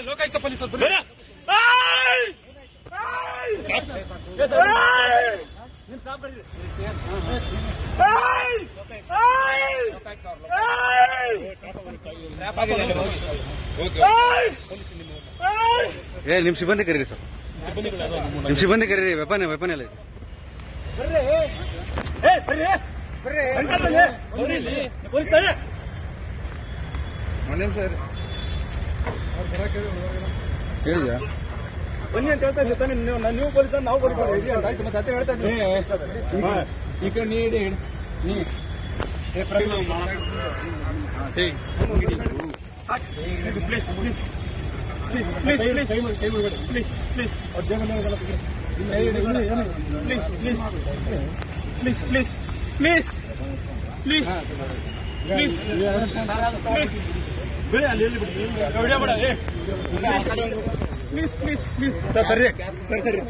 Lokayukta police ನಿಮ್ ಸಿಬ್ಬಂದಿ ಕರೀರಿ ಸರ್, ನಿಮ್ ಸಿಬ್ಬಂದಿ ಕರೀರಿ. ವೆಪನ್ ಎಲ್ಲ ಹೇಳಿದ್ಯಾ? ಬನ್ನಿ ಅಂತ ಹೇಳ್ತಾ ಇದ್ದೀನಿ. ನೀವು ಪೊಲೀಸ್ ನಾವು ಪೊಲೀಸ್ ಆಯ್ತು. ಮತ್ತೆ ಅದೇ ಹೇಳ್ತಾ ಇದ್ದೀನಿ. ಈ ಕಡೆ ನೀಡಿ please please please please please please please please please please please please please please ಬೇಡ ಅಲ್ಲಿ ವಿಡಿಯೋ ಬೇಡ. ಪ್ಲೀಸ್ ಪ್ಲೀಸ್ ಪ್ಲೀಸ್ ಸರ್ ಸರಿ ಸರಿ ಸರಿ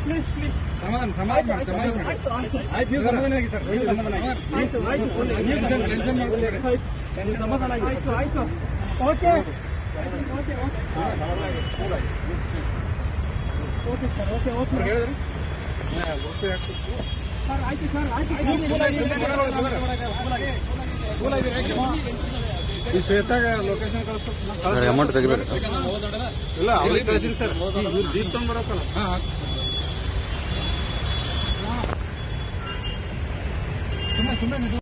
ಪ್ಲೀಸ್ ಪ್ಲೀಸ್ ಸಮಾಧಾನ ಆಯ್ತು. ನೀವು ಸಮಾಧಾನ ಆಗಿ ಸರ್, ಸಮಾಧಾನ ಆಗಿ ಸಮಾಧಾನ ಆಗಿ ಆಯ್ತು. Okay okay sir, okay okay ಹೇಳಿದ್ರೆ ಸರ್ ಆಯ್ತು ಸರ್ ಆಯ್ತು. ಈ ಶ್ವೇತಾಗ ಲೊಕೇಶನ್ ಕಳಿಸ್ತಾರೆ. ಅಮೌಂಟ್ ತೆಗಿಬೇಕು ಇಲ್ಲ ಅವ್ರಿಗೆ ಕಳಿಸಿನಿ ಸರ್. ಇವ್ರು ಜೀಪ್ ತಗೊಂಡ್ಬರತ್ತಲ್ಲ. ಸುಮ್ಮನೆ